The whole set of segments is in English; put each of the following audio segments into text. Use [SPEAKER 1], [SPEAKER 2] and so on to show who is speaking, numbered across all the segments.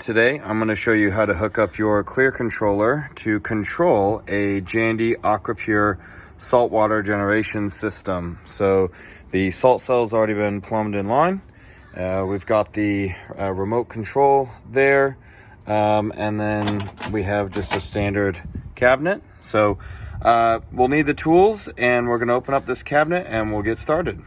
[SPEAKER 1] Today I'm going to show you how to hook up your clear controller to control a Jandy AquaPure saltwater generation system. So the salt cell's already been plumbed in line. We've got the remote control there, and then we have just a standard cabinet. So we'll need the tools, and we're going to open up this cabinet and we'll get started.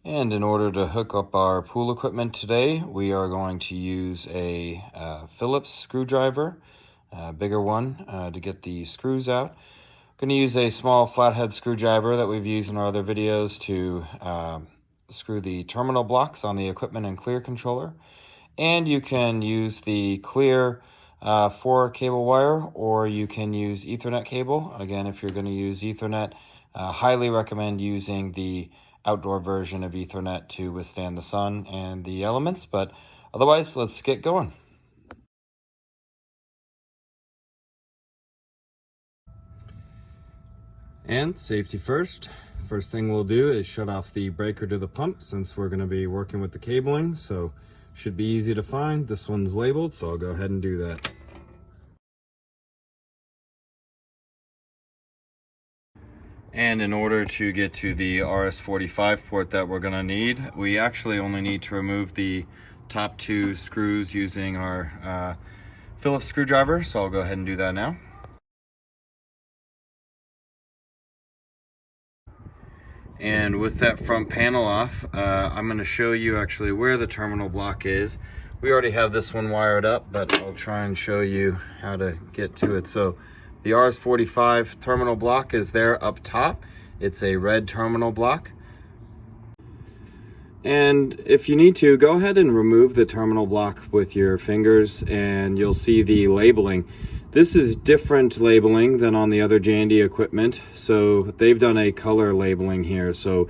[SPEAKER 1] And in order to hook up our pool equipment today, we are going to use a Phillips screwdriver, a bigger one, to get the screws out. I'm going to use a small flathead screwdriver that we've used in our other videos to screw the terminal blocks on the equipment and clear controller. And you can use the clear 4 cable wire, or you can use Ethernet cable. Again, if you're going to use Ethernet, highly recommend using the outdoor version of Ethernet to withstand the sun and the elements, but otherwise, let's get going. And safety first. First thing we'll do is shut off the breaker to the pump, since we're going to be working with the cabling, so should be easy to find. This one's labeled, so I'll go ahead and do that. And in order to get to the RS-45 port that we're going to need, we actually only need to remove the top 2 screws using our Phillips screwdriver, so I'll go ahead and do that now. And with that front panel off, I'm going to show you actually where the terminal block is. We already have this one wired up, but I'll try and show you how to get to it. So the RS-45 terminal block is there up top. It's a red terminal block. And if you need to, go ahead and remove the terminal block with your fingers and you'll see the labeling. This is different labeling than on the other Jandy equipment. So they've done a color labeling here. So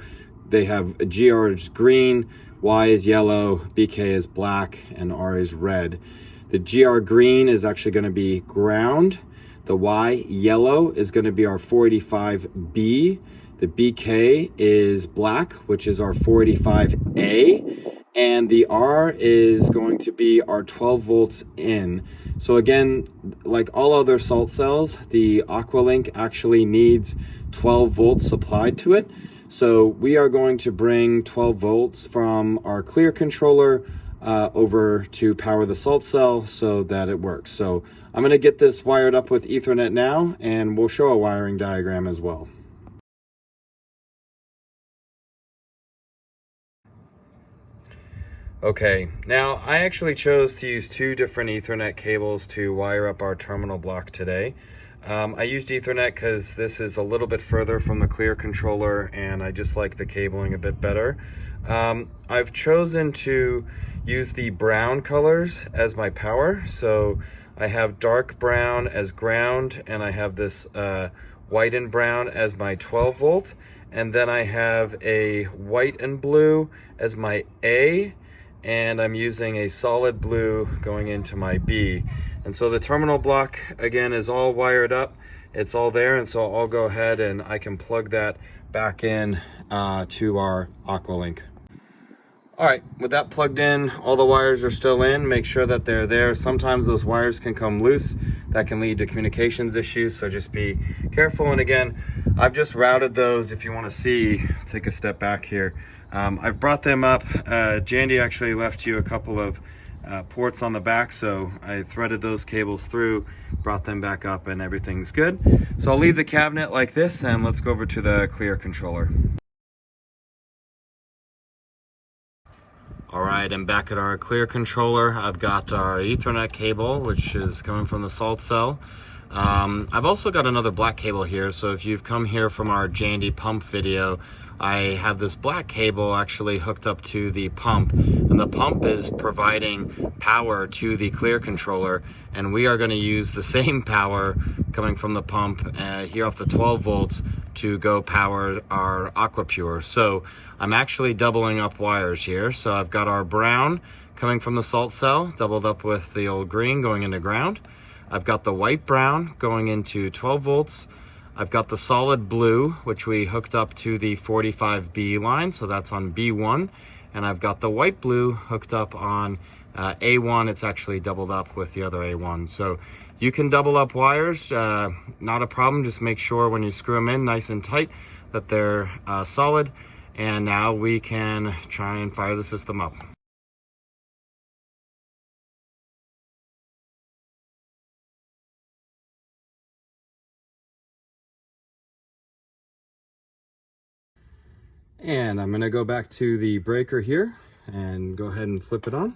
[SPEAKER 1] they have GR is green, Y is yellow, BK is black, and R is red. The GR green is actually going to be ground. The Y yellow is going to be our 485B. The BK is black, which is our 485A. And the R is going to be our 12 volts in. So again, like all other salt cells, the AquaLink actually needs 12 volts supplied to it. So we are going to bring 12 volts from our clear controller over to power the salt cell so that it works. So I'm going to get this wired up with Ethernet now, and we'll show a wiring diagram as well. Okay, now I actually chose to use 2 different Ethernet cables to wire up our terminal block today. I used Ethernet because this is a little bit further from the clear controller and I just like the cabling a bit better. I've chosen to use the brown colors as my power. So I have dark brown as ground, and I have this white and brown as my 12 volt. And then I have a white and blue as my A, and I'm using a solid blue going into my B. And so the terminal block, again, is all wired up. It's all there, and so I'll go ahead and I can plug that back in to our AquaLink. All right, with that plugged in, all the wires are still in. Make sure that they're there. Sometimes those wires can come loose. That can lead to communications issues, so just be careful. And again, I've just routed those. If you want to see, take a step back here. I've brought them up. Jandy actually left you a couple of ports on the back, so I threaded those cables through, brought them back up, and everything's good. So I'll leave the cabinet like this, and let's go over to the clear controller. All right, I'm back at our clear controller. I've got our Ethernet cable, which is coming from the salt cell. I've also got another black cable here, so if you've come here from our Jandy pump video, I have this black cable actually hooked up to the pump, and the pump is providing power to the clear controller, and we are going to use the same power coming from the pump here off the 12 volts to go power our AquaPure. So I'm actually doubling up wires here. So I've got our brown coming from the salt cell, doubled up with the old green going into ground. I've got the white brown going into 12 volts. I've got the solid blue, which we hooked up to the 45B line, so that's on B1. And I've got the white blue hooked up on A1. It's actually doubled up with the other A1. So you can double up wires, not a problem. Just make sure when you screw them in nice and tight that they're solid. And now we can try and fire the system up. And I'm gonna go back to the breaker here and go ahead and flip it on.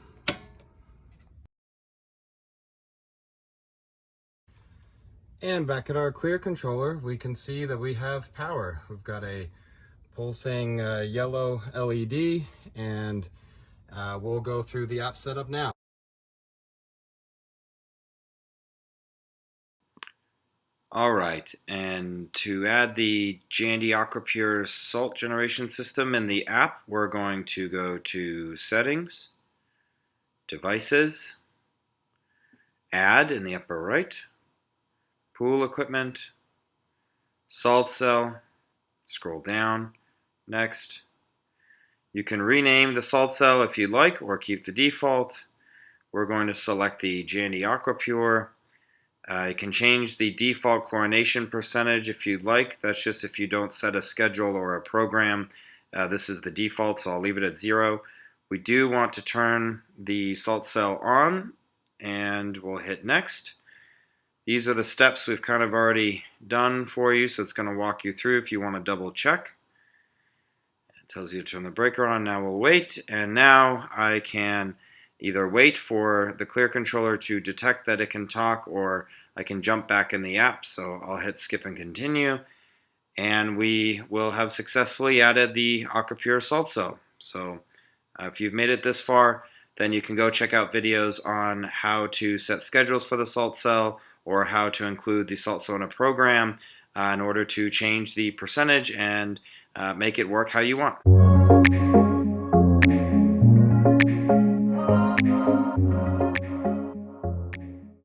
[SPEAKER 1] And back at our clear controller, we can see that we have power. We've got a pulsing yellow LED, and we'll go through the app setup now. All right, and to add the Jandy AquaPure salt generation system in the app, we're going to go to Settings, Devices, Add in the upper right, Pool Equipment, Salt Cell, scroll down, Next. You can rename the salt cell if you'd like, or keep the default. We're going to select the Jandy AquaPure. You can change the default chlorination percentage if you'd like. That's just if you don't set a schedule or a program. This is the default, so I'll leave it at 0. We do want to turn the salt cell on, and we'll hit next. These are the steps we've kind of already done for you, so it's going to walk you through if you want to double check. It tells you to turn the breaker on. Now we'll wait, and now I can either wait for the clear controller to detect that it can talk, or I can jump back in the app. So I'll hit skip and continue, and we will have successfully added the AquaPure salt cell. So if you've made it this far, then you can go check out videos on how to set schedules for the salt cell, or how to include the salt cell in a program in order to change the percentage and make it work how you want.